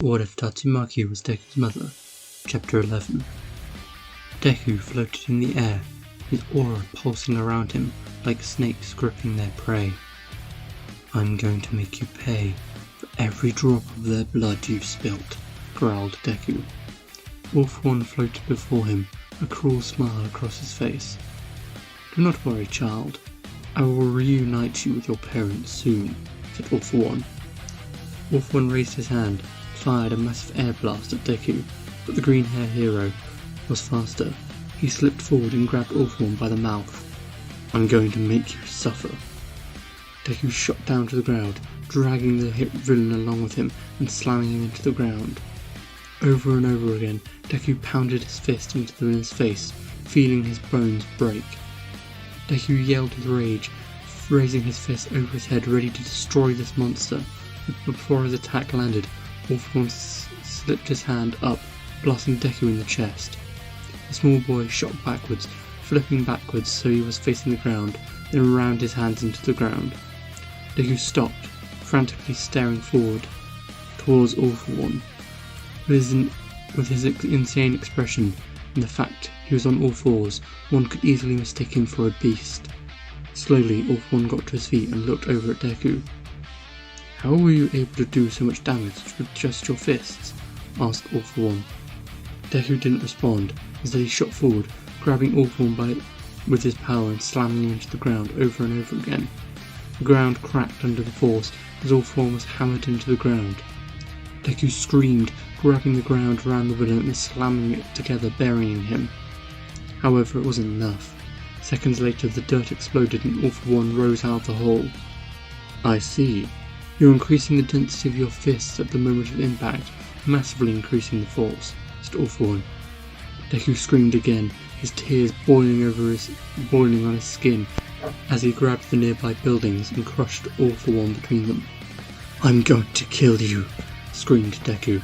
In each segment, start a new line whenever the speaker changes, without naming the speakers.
What if Tatsumaki was Deku's mother? Chapter 11. Deku floated in the air, his aura pulsing around him like snakes gripping their prey. "I'm going to make you pay for every drop of their blood you've spilt," growled Deku. All for One floated before him, a cruel smile across his face. "Do not worry, child. I will reunite you with your parents soon," said All for One. All for One raised his hand, fired a massive air blast at Deku, but the green hair hero was faster. He slipped forward and grabbed All for One by the mouth. "I'm going to make you suffer." Deku shot down to the ground, dragging the hit villain along with him and slamming him into the ground. Over and over again, Deku pounded his fist into the villain's face, feeling his bones break. Deku yelled with rage, raising his fist over his head ready to destroy this monster, but before his attack landed, All for One slipped his hand up, blasting Deku in the chest. The small boy shot backwards, flipping backwards so he was facing the ground, then rammed his hands into the ground. Deku stopped, frantically staring forward towards All for One. With his insane expression and the fact he was on all fours, one could easily mistake him for a beast. Slowly, All for One got to his feet and looked over at Deku. "How were you able to do so much damage with just your fists?" asked All for One. Deku didn't respond. Instead, he shot forward, grabbing All for One with his power and slamming him into the ground over and over again. The ground cracked under the force as All for One was hammered into the ground. Deku screamed, grabbing the ground around the villain and slamming it together, burying him. However, it wasn't enough. Seconds later, the dirt exploded and All for One rose out of the hole. "I see. You're increasing the density of your fists at the moment of impact, massively increasing the force," said All for One. Deku screamed again, his tears boiling on his skin as he grabbed the nearby buildings and crushed All for One between them. "I'm going to kill you," screamed Deku.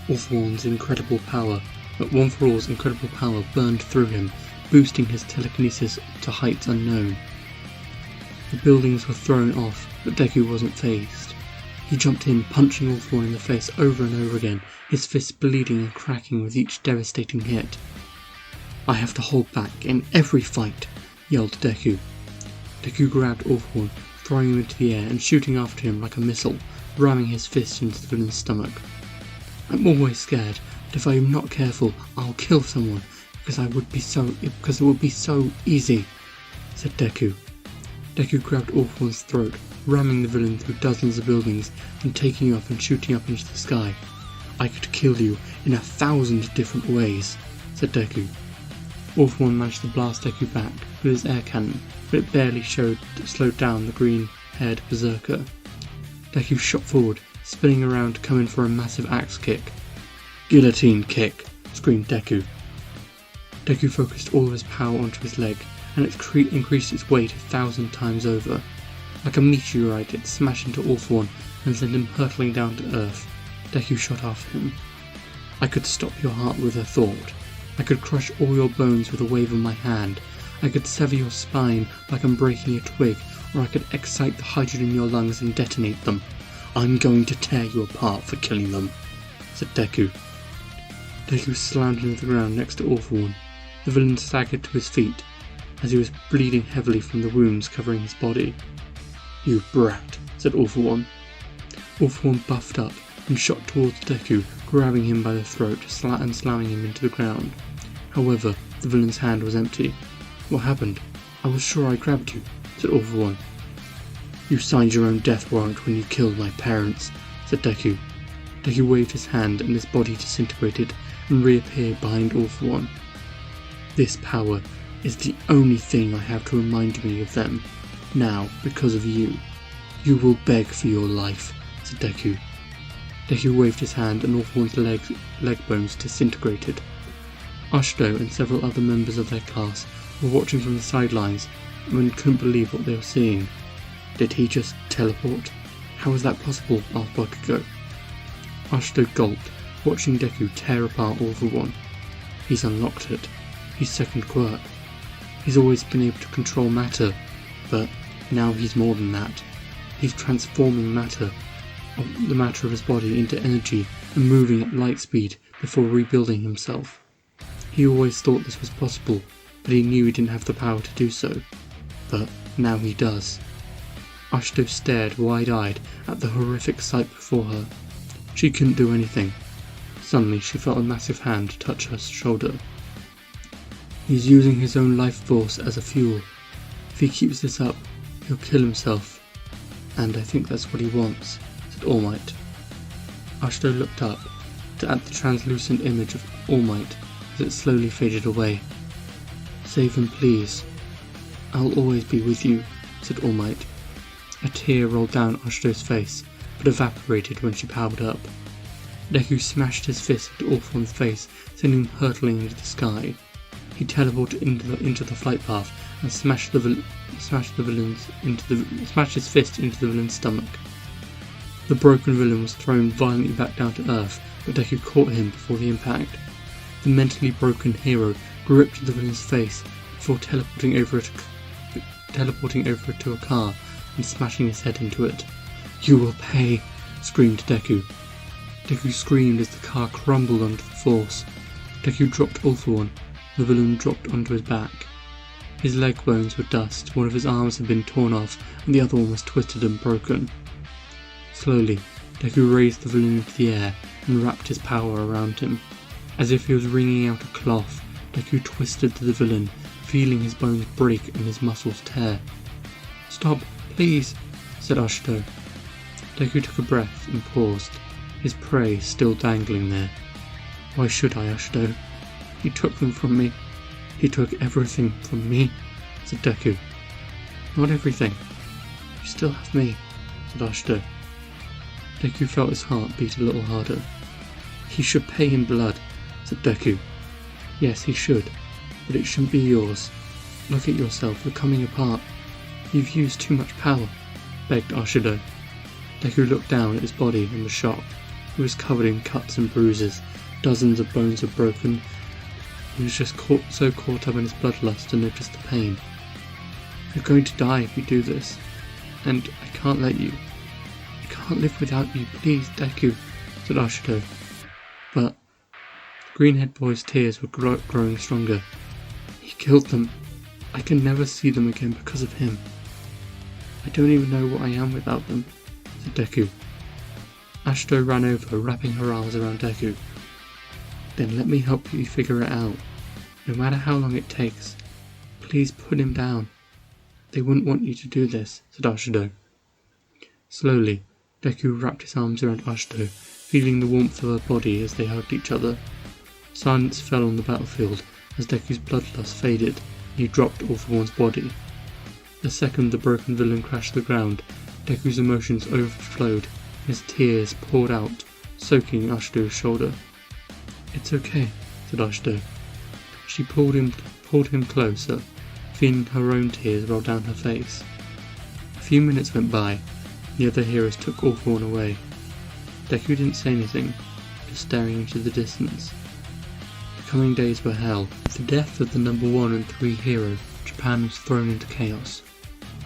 All for One's incredible power, but One for All's incredible power burned through him, boosting his telekinesis to heights unknown. The buildings were thrown off, but Deku wasn't fazed. He jumped in, punching All for One in the face over and over again, his fists bleeding and cracking with each devastating hit. "I have to hold back in every fight," yelled Deku. Deku grabbed All for One, throwing him into the air and shooting after him like a missile, ramming his fist into the villain's stomach. "I'm always scared, but if I am not careful, I'll kill someone, because it would be so easy," said Deku. Deku grabbed All for One's throat, ramming the villain through dozens of buildings and taking off and shooting up into the sky. "I could kill you in 1,000 different ways," said Deku. All for One managed to blast Deku back with his air cannon, but it barely slowed down the green-haired berserker. Deku shot forward, spinning around to come in for a massive axe kick. "Guillotine kick!" screamed Deku. Deku focused all of his power onto his leg, and it increased its weight 1,000 times over. Like a meteorite, it smashed into All for One and sent him hurtling down to earth. Deku shot after him. "I could stop your heart with a thought. I could crush all your bones with a wave of my hand. I could sever your spine like I'm breaking a twig, or I could excite the hydrogen in your lungs and detonate them. I'm going to tear you apart for killing them," said Deku. Deku slammed into the ground next to All for One. The villain staggered to his feet, as he was bleeding heavily from the wounds covering his body. "You brat," said All for One. All for One buffed up and shot towards Deku, grabbing him by the throat and slamming him into the ground. However, the villain's hand was empty. "What happened? I was sure I grabbed you," said All for One. "You signed your own death warrant when you killed my parents," said Deku. Deku waved his hand and his body disintegrated and reappeared behind All for One. "This power is the only thing I have to remind me of them. Now, because of you. You will beg for your life," said Deku. Deku waved his hand and All for One's leg bones disintegrated. Ashito and several other members of their class were watching from the sidelines and couldn't believe what they were seeing. "Did he just teleport? How is that possible?" asked Bakugo. Ashito gulped, watching Deku tear apart All for One. "He's unlocked it. His second quirk. He's always been able to control matter, but now he's more than that. He's transforming matter, the matter of his body, into energy and moving at light speed before rebuilding himself. He always thought this was possible, but he knew he didn't have the power to do so. But now he does. Ashito stared wide-eyed at the horrific sight before her. She couldn't do anything. Suddenly she felt a massive hand touch her shoulder. He's using his own life force as a fuel. If he keeps this up, he'll kill himself. And I think that's what he wants, said All Might. Ashito looked up at the translucent image of All Might as it slowly faded away. Save him, please. I'll always be with you, said All Might. A tear rolled down Ashito's face, but evaporated when she powered up. Deku smashed his fist into All-Form's face, sending him hurtling into the sky. He teleported into the flight path and smashed his fist into the villain's stomach. The broken villain was thrown violently back down to Earth, but Deku caught him before the impact. The mentally broken hero gripped the villain's face before teleporting over to a car and smashing his head into it. "You will pay!" screamed Deku. Deku screamed as the car crumbled under the force. Deku dropped All For One. The villain dropped onto his back. His leg bones were dust, one of his arms had been torn off, and the other one was twisted and broken. Slowly, Deku raised the villain into the air and wrapped his power around him. As if he was wringing out a cloth, Deku twisted to the villain, feeling his bones break and his muscles tear. "Stop, please," said Ashito. Deku took a breath and paused, his prey still dangling there. "Why should I, Ashito? He took them from me. He took everything from me," said Deku. "Not everything. You still have me," said Ashito. Deku felt his heart beat a little harder. "He should pay in blood," said Deku. "Yes, he should, but it shouldn't be yours. Look at yourself, you're coming apart. You've used too much power," begged Ashito. Deku looked down at his body and was shocked. He was covered in cuts and bruises, dozens of bones were broken. He was just so caught up in his bloodlust to notice the pain. "You're going to die if you do this, and I can't let you. I can't live without you, please, Deku," said Ashito. But the greenhead boy's tears were growing stronger. "He killed them. I can never see them again because of him. I don't even know what I am without them," said Deku. Ashito ran over, wrapping her arms around Deku. "Then let me help you figure it out. No matter how long it takes, please put him down. They wouldn't want you to do this," said Ashito. Slowly, Deku wrapped his arms around Ashito, feeling the warmth of her body as they hugged each other. Silence fell on the battlefield as Deku's bloodlust faded and he dropped All For One's body. The second the broken villain crashed to the ground, Deku's emotions overflowed and his tears poured out, soaking Ashito's shoulder. "It's okay," said Ashito. She pulled him closer, feeling her own tears roll down her face. A few minutes went by, and the other heroes took All For One away. Deku didn't say anything, just staring into the distance. The coming days were hell. With the death of the number 1 and 3 hero, Japan was thrown into chaos.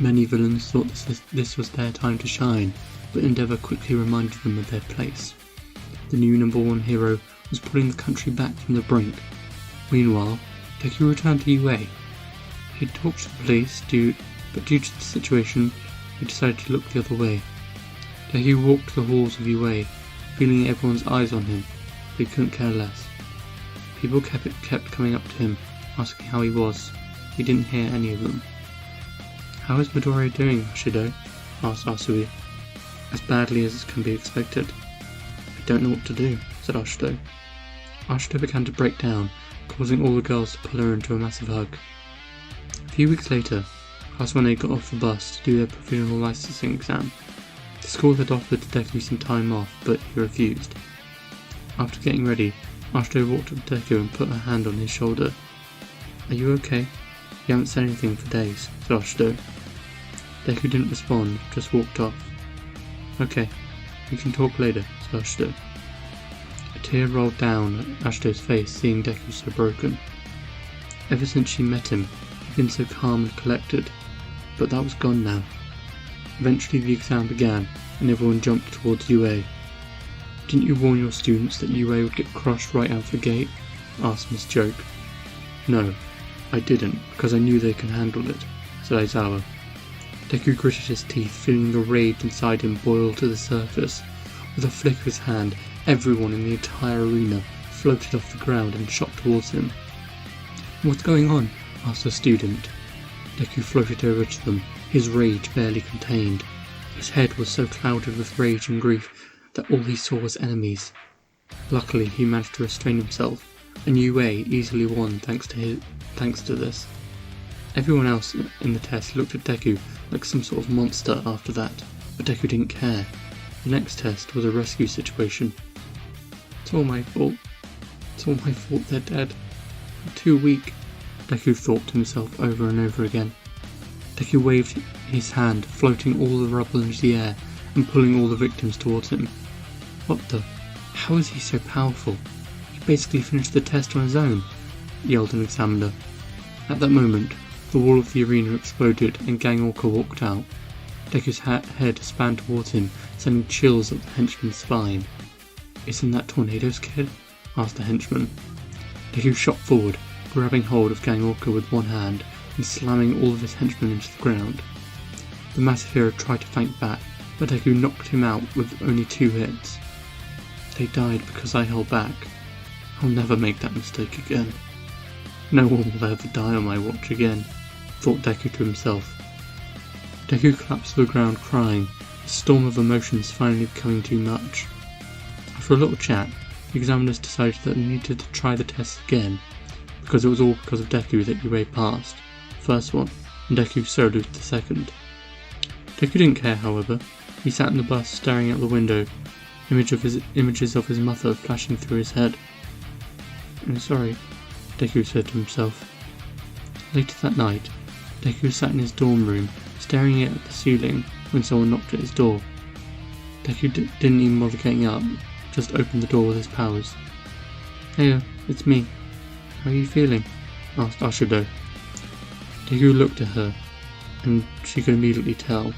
Many villains thought this was their time to shine, but Endeavour quickly reminded them of their place. The new number 1 hero was pulling the country back from the brink. Meanwhile, Deku returned to UA. He talked to the police, but due to the situation, he decided to look the other way. Deku walked the halls of UA, feeling everyone's eyes on him, but he couldn't care less. People kept coming up to him, asking how he was. He didn't hear any of them. "How is Midoriya doing, Ashito?" asked Asui. "As badly as can be expected." "I don't know what to do," said Ashito. Ashito began to break down, causing all the girls to pull her into a massive hug. A few weeks later, Class 1A got off the bus to do their provisional licensing exam. The school had offered Deku some time off, but he refused. After getting ready, Ashito walked up to Deku and put her hand on his shoulder. "Are you okay? You haven't said anything for days," said Ashito. Deku didn't respond, just walked off. "Okay, we can talk later," said Ashito. A tear rolled down Ashito's face, seeing Deku so broken. Ever since she met him, he'd been so calm and collected, but that was gone now. Eventually the exam began, and everyone jumped towards UA. Didn't you warn your students that UA would get crushed right out the gate? Asked Miss Joke. No, I didn't, because I knew they can handle it, said Aizawa. Deku gritted his teeth, feeling the rage inside him boil to the surface. With a flick of his hand, everyone in the entire arena floated off the ground and shot towards him. What's going on? Asked a student. Deku floated over to them, his rage barely contained. His head was so clouded with rage and grief that all he saw was enemies. Luckily, he managed to restrain himself, and UA easily won thanks to this. Everyone else in the test looked at Deku like some sort of monster after that, but Deku didn't care. The next test was a rescue situation. It's all my fault. It's all my fault they're dead. I'm too weak, Deku thought to himself over and over again. Deku waved his hand, floating all the rubble into the air and pulling all the victims towards him. What the? How is he so powerful? He basically finished the test on his own, yelled an examiner. At that moment, the wall of the arena exploded and Gang Orca walked out. Deku's head span towards him, sending chills up the henchman's spine. Isn't that Tornado's kid? Asked the henchman. Deku shot forward, grabbing hold of Gang Orca with one hand and slamming all of his henchmen into the ground. The massive hero tried to fight back, but Deku knocked him out with only 2 hits. They died because I held back. I'll never make that mistake again. No one will ever die on my watch again, thought Deku to himself. Deku collapsed to the ground crying, his storm of emotions finally becoming too much. After a little chat, the examiners decided that they needed to try the test again, because it was all because of Deku that UA passed the first one, and Deku soloed the second. Deku didn't care, however. He sat in the bus staring out the window, images of his mother flashing through his head. I'm sorry, Deku said to himself. Later that night, Deku sat in his dorm room, staring at the ceiling when someone knocked at his door. Deku didn't even bother getting up, just opened the door with his powers. Hey, it's me. How are you feeling? Asked Ashido. Deku looked at her, and she could immediately tell.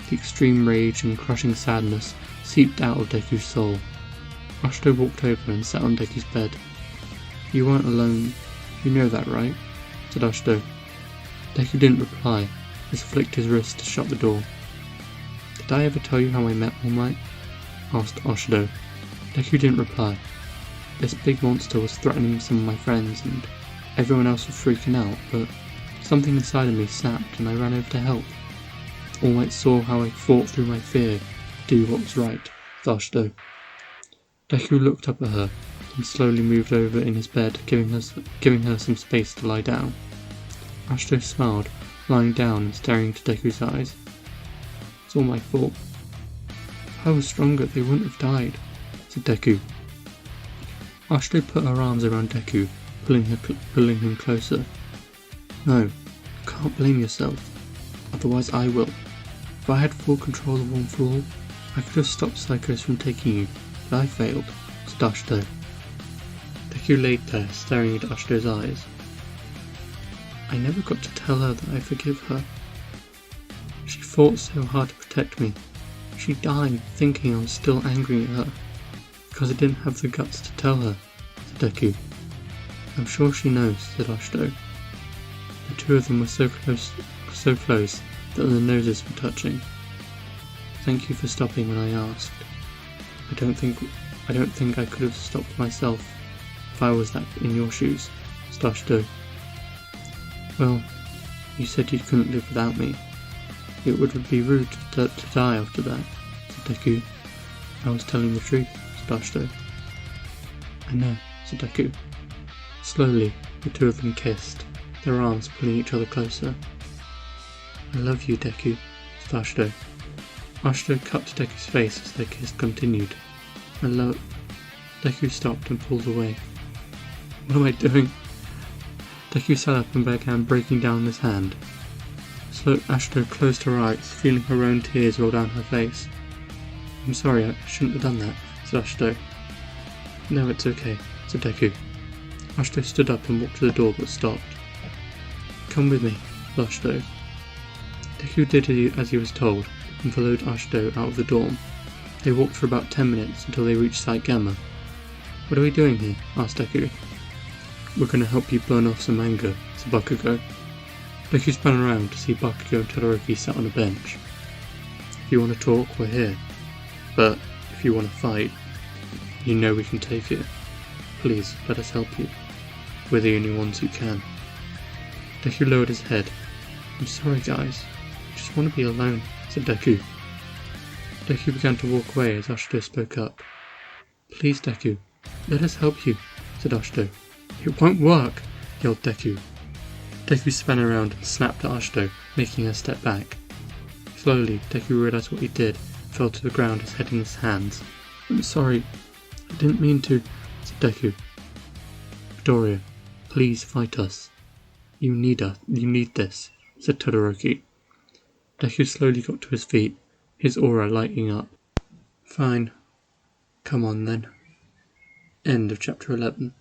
The extreme rage and crushing sadness seeped out of Deku's soul. Ashido walked over and sat on Deku's bed. You weren't alone. You know that, right? Said Ashido. Deku didn't reply, just flicked his wrist to shut the door. Did I ever tell you how I met All Might? Asked Ashido. Deku didn't reply. This big monster was threatening some of my friends and everyone else was freaking out, but something inside of me snapped and I ran over to help. All Might saw how I fought through my fear to do what was right, with Ashido. Deku looked up at her and slowly moved over in his bed, giving her some space to lie down. Ashido smiled, lying down and staring into Deku's eyes. It's all my fault. If I was stronger, they wouldn't have died, said Deku. Ashido put her arms around Deku, pulling him closer. No, you can't blame yourself. Otherwise I will. If I had full control of One For All, I could have stopped Psychos from taking you, but I failed, said Ashido. Deku laid there, staring into Ashido's eyes. I never got to tell her that I forgive her. She fought so hard to protect me. She died thinking I was still angry at her, because I didn't have the guts to tell her, said Deku. I'm sure she knows, said Ashido. The two of them were so close that their noses were touching. Thank you for stopping when I asked. I don't think I could have stopped myself if I was that in your shoes, said Ashido. Well, you said you couldn't live without me. It would be rude to die after that, said Deku. I was telling the truth, said Ashido. I know, said Deku. Slowly, the two of them kissed, their arms pulling each other closer. I love you, Deku, said Ashido. Ashido cut to Deku's face as their kiss continued. Deku stopped and pulled away. What am I doing? Deku sat up and began breaking down his hand. Ashido closed her eyes, feeling her own tears roll down her face. I'm sorry, I shouldn't have done that, said Ashido. No, it's okay, said Deku. Ashido stood up and walked to the door but stopped. Come with me, said Ashido. Deku did as he was told and followed Ashido out of the dorm. They walked for about 10 minutes until they reached Saitama. "What are we doing here?" asked Deku. "We're going to help you burn off some anger," said Bakugo. Deku spun around to see Bakugo and Todoroki sat on a bench. "If you want to talk, we're here. But if you want to fight, you know we can take it. Please, let us help you. We're the only ones who can." Deku lowered his head. "I'm sorry, guys. I just want to be alone," said Deku. Deku began to walk away as Ashito spoke up. "Please, Deku, let us help you," said Ashito. "It won't work," yelled Deku. Deku spun around and snapped at Ashito, making her step back. Slowly, Deku realized what he did and fell to the ground, his head in his hands. "I'm sorry. I didn't mean to," said Deku. "Victoria, please fight us. You need this," said Todoroki. Deku slowly got to his feet, his aura lighting up. "Fine. Come on then." End of chapter 11.